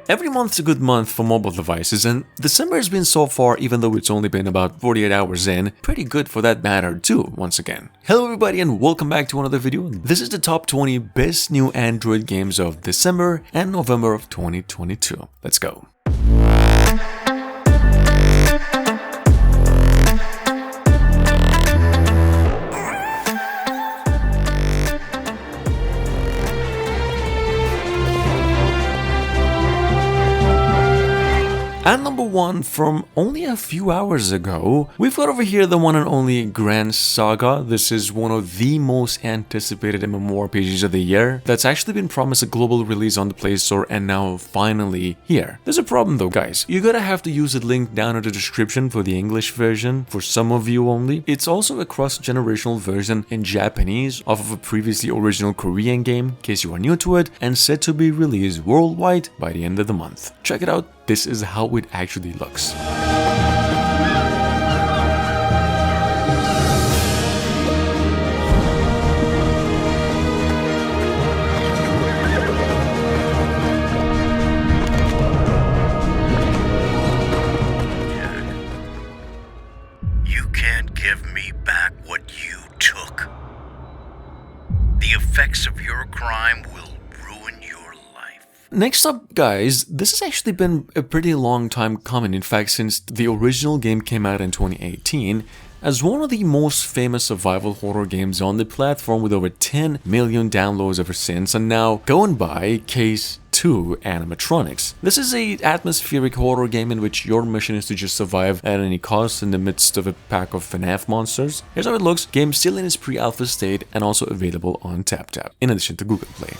Every month's a good month for mobile devices, and December has been so far, even though it's only been about 48 hours in, pretty good for that matter too, once again. Hello everybody and welcome back to another video. This is the top 20 best new Android games of December and November of 2022. Let's go. At number 1, from only a few hours ago, we've got over here the one and only Grand Saga. This is one of the most anticipated MMORPGs of the year that's actually been promised a global release on the Play Store and now finally here. There's a problem though, guys. You're gonna have to use the link down in the description for the English version, for some of you only. It's also a cross-generational version in Japanese off of a previously original Korean game, in case you are new to it, and set to be released worldwide by the end of the month. Check it out. This is how it actually looks. You can't give me back what you took. The effects of your crime will ruin your life. Next up, guys, this has actually been a pretty long time coming, in fact since the original game came out in 2018, as one of the most famous survival horror games on the platform with over 10 million downloads ever since, and now going by Case 2 Animatronics. This is a atmospheric horror game in which your mission is to just survive at any cost in the midst of a pack of FNAF monsters. Here's how it looks. Game still in its pre-alpha state and also available on TapTap, in addition to Google Play.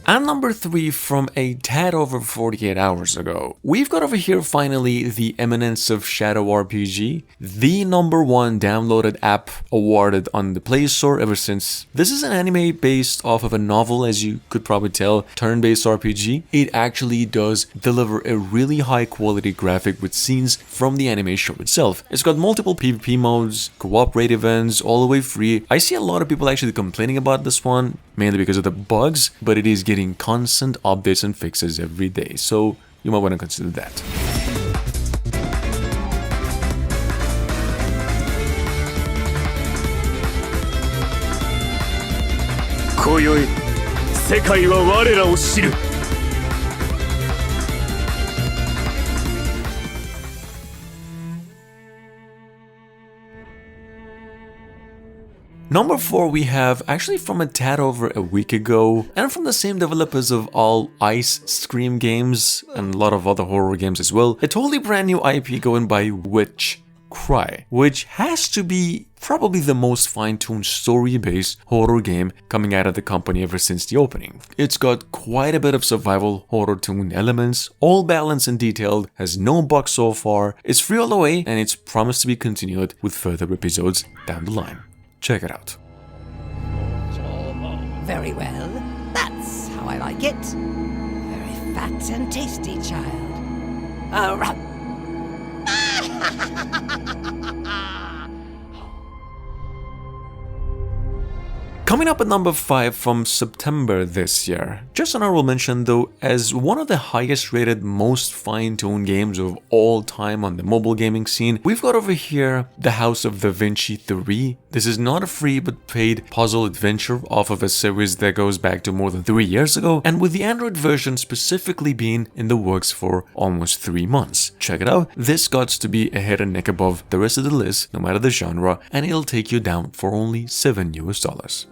And number 3, from a tad over 48 hours ago, we've got over here finally the Eminence of Shadow RPG, the #1 downloaded app awarded on the Play Store ever since. This is an anime based off of a novel, as you could probably tell, turn-based RPG. It actually does deliver a really high quality graphic with scenes from the anime show itself. It's got multiple PvP modes, co-op events, all the way free. I see a lot of people actually complaining about this one, mainly because of the bugs, but it is getting constant updates and fixes every day, so you might want to consider that. Number 4 we have actually from a tad over a week ago, and from the same developers of all Ice Scream games and a lot of other horror games as well, a totally brand new IP going by Witch Cry, which has to be probably the most fine-tuned story-based horror game coming out of the company ever since the opening. It's got quite a bit of survival horror-tuned elements, all balanced and detailed, has no bugs so far, it's free all the way, and it's promised to be continued with further episodes down the line. Check it out. Very well. That's how I like it. Very fat and tasty, child. Coming up at number 5 from September this year, just an honorable mention though, as one of the highest rated, most fine-tuned games of all time on the mobile gaming scene, we've got over here the House of Da Vinci 3. This is not a free but paid puzzle adventure off of a series that goes back to more than 3 years ago, and with the Android version specifically being in the works for almost 3 months. Check it out, this got to be a head and neck above the rest of the list, no matter the genre, and it'll take you down for only $7 US.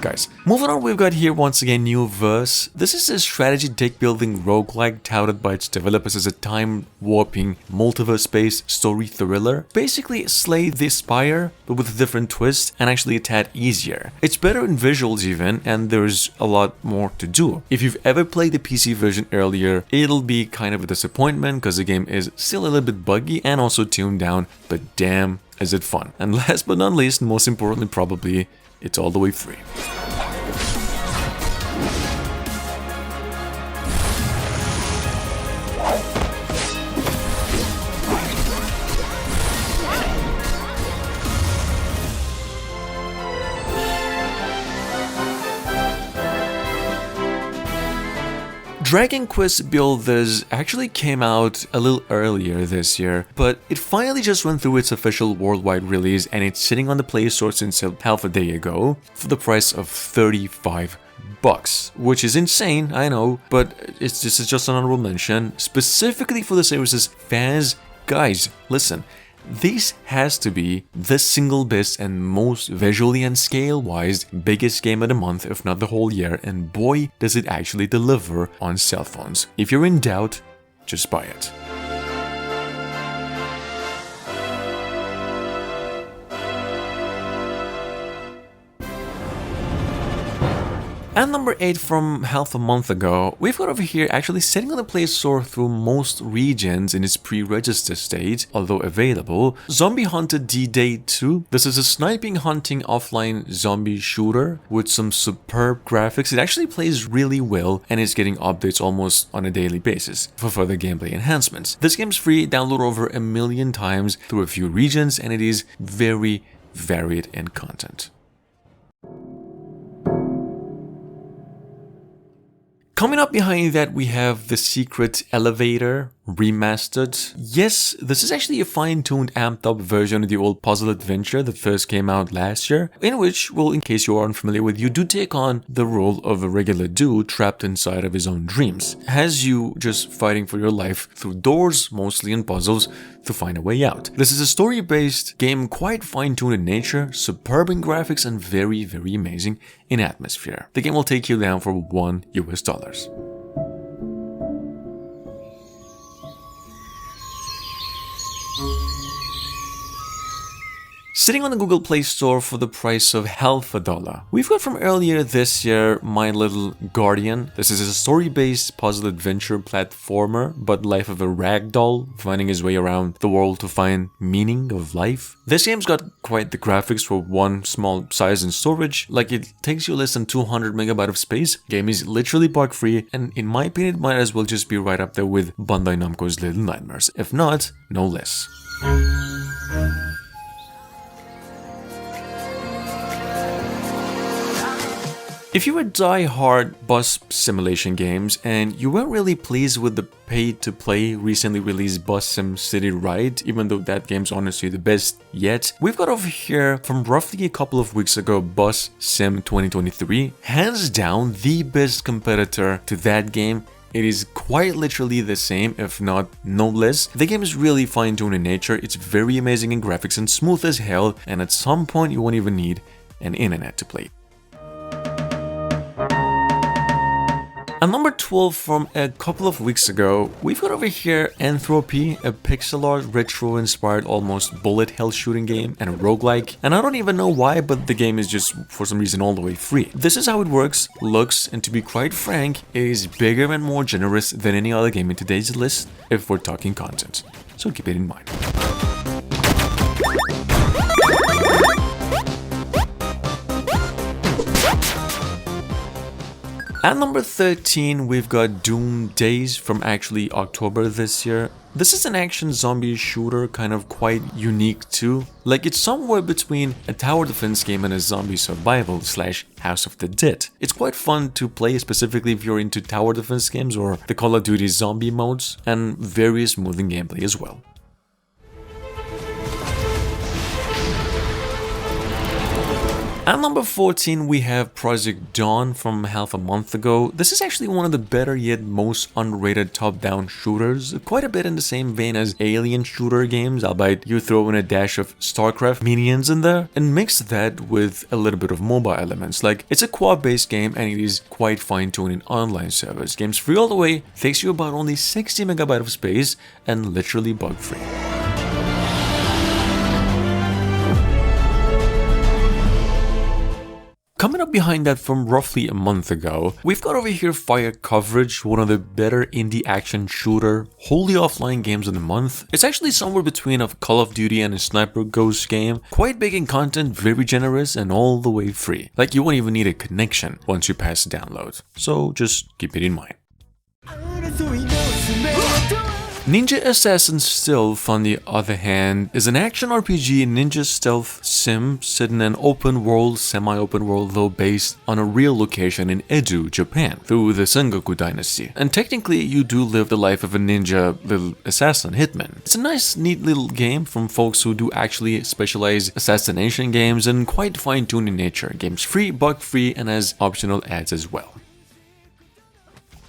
Guys, moving on, we've got here once again New Verse. This is a strategy deck building roguelike touted by its developers as a time warping multiverse-based story thriller. Basically Slay the Spire, but with a different twist and actually a tad easier. It's better in visuals even, and there's a lot more to do. If you've ever played the PC version earlier, it'll be kind of a disappointment because the game is still a little bit buggy and also tuned down, but damn, is it fun. And last but not least, most importantly probably, it's all the way free. Dragon Quest Builders actually came out a little earlier this year, but it finally just went through its official worldwide release and it's sitting on the Play Store since half a day ago for the price of $35. Which is insane, I know, but this is just an honorable mention, specifically for the series' fans. Guys, listen. This has to be the single best and most visually and scale-wise biggest game of the month, if not the whole year, and boy does it actually deliver on cell phones. If you're in doubt, just buy it. At number 8 from half a month ago, we've got over here actually sitting on the Play Store through most regions in its pre-register state, although available, Hunter D-Day2. This is a sniping hunting offline zombie shooter with some superb graphics. It actually plays really well and is getting updates almost on a daily basis for further gameplay enhancements. This game's free, download over 1 million times through a few regions, and it is very varied in content. Coming up behind that, we have The Secret Elevator Remastered. Yes, this is actually a fine-tuned, amped-up version of the old puzzle adventure that first came out last year, in which, well, in case you are unfamiliar with, you do take on the role of a regular dude trapped inside of his own dreams, as you just fighting for your life through doors, mostly in puzzles, to find a way out. This is a story-based game, quite fine-tuned in nature, superb in graphics, and very, very amazing in atmosphere. The game will take you down for $1 US. Sitting on the Google Play Store for the price of $1. We've got from earlier this year My Little Guardian. This is a story-based puzzle adventure platformer, but life of a ragdoll finding his way around the world to find meaning of life. This game's got quite the graphics for one small size and storage, like it takes you less than 200 megabytes of space. Game is literally bug-free, and in my opinion it might as well just be right up there with Bandai Namco's Little Nightmares, if not, no less. If you were die-hard bus simulation games and you weren't really pleased with the pay-to-play recently released Bus Sim City Ride, even though that game's honestly the best yet, we've got over here from roughly a couple of weeks ago Bus Sim 2023, hands down the best competitor to that game. It is quite literally the same, if not no less. The game is really fine-tuned in nature, it's very amazing in graphics and smooth as hell, and at some point you won't even need an internet to play. At number 12 from a couple of weeks ago, we've got over here Entropy, a pixel art retro-inspired almost bullet hell shooting game and a roguelike. And I don't even know why, but the game is just for some reason all the way free. This is how it works, looks, and to be quite frank, it is bigger and more generous than any other game in today's list if we're talking content. So keep it in mind. At number 13, we've got Doom Days from actually October this year. This is an action zombie shooter, kind of quite unique too. Like, it's somewhere between a tower defense game and a zombie survival / House of the Dead. It's quite fun to play, specifically if you're into tower defense games or the Call of Duty zombie modes, and very smooth in gameplay as well. At number 14, we have Project Dawn from half a month ago. This is actually one of the better yet most underrated top-down shooters, quite a bit in the same vein as alien shooter games, albeit you throw in a dash of StarCraft minions in there, and mix that with a little bit of mobile elements. Like, it's a quad-based game and it is quite fine-tuned in online servers. Game's free all the way, takes you about only 60 megabytes of space, and literally bug-free. Coming up behind that from roughly a month ago, we've got over here Fire Coverage, one of the better indie action shooter, wholly offline games of the month. It's actually somewhere between a Call of Duty and a Sniper Ghost game, quite big in content, very generous, and all the way free. Like you won't even need a connection once you pass the download, so just keep it in mind. Ninja Assassin Stealth, on the other hand, is an action RPG ninja stealth sim set in an open world, semi-open world though, based on a real location in Edo, Japan, through the Sengoku dynasty. And technically you do live the life of a ninja little assassin hitman. It's a nice, neat little game from folks who do actually specialize assassination games and quite fine-tuned in nature. Game's free, bug-free, and has optional ads as well.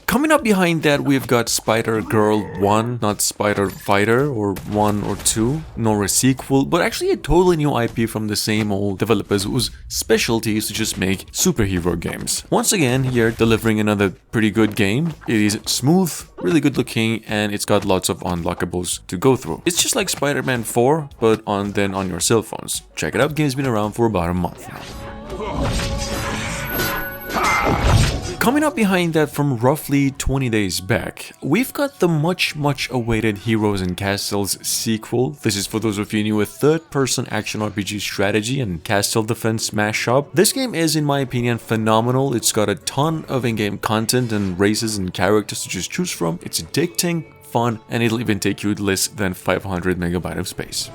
Coming up behind that, we've got Spider Girl 1, not Spider Fighter or 1 or 2, nor a sequel, but actually a totally new IP from the same old developers whose specialty is to just make superhero games. Once again, here delivering another pretty good game. It is smooth, really good looking, and it's got lots of unlockables to go through. It's just like Spider-Man 4, but on your cell phones. Check it out, game's been around for about a month now. Coming up behind that from roughly 20 days back, we've got the much awaited Heroes and Castles sequel. This is, for those of you new, a third-person action RPG strategy and castle defense mashup. This game is, in my opinion, phenomenal. It's got a ton of in-game content and races and characters to just choose from. It's addicting, fun, and it'll even take you less than 500 megabytes of space.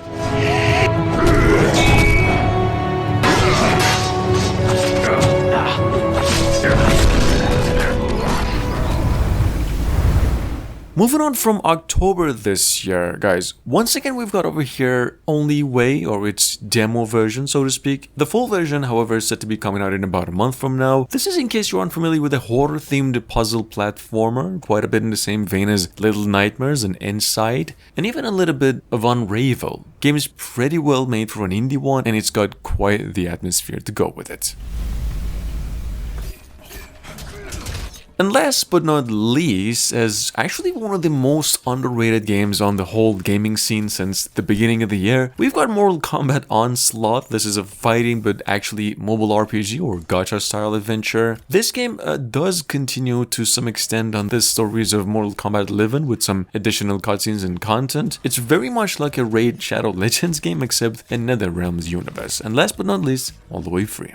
Moving on from October this year, guys, once again we've got over here Only Way, or its demo version, so to speak. The full version, however, is set to be coming out in about a month from now. This is in case you're unfamiliar with a horror-themed puzzle platformer, quite a bit in the same vein as Little Nightmares and Inside, and even a little bit of Unravel. Game is pretty well made for an indie one, and it's got quite the atmosphere to go with it. And last but not least, as actually one of the most underrated games on the whole gaming scene since the beginning of the year, we've got Mortal Kombat Onslaught. This is a fighting but actually mobile RPG or gacha style adventure. This game does continue to some extent on the stories of Mortal Kombat 11 with some additional cutscenes and content. It's very much like a Raid Shadow Legends game except in NetherRealm's universe. And last but not least, all the way free.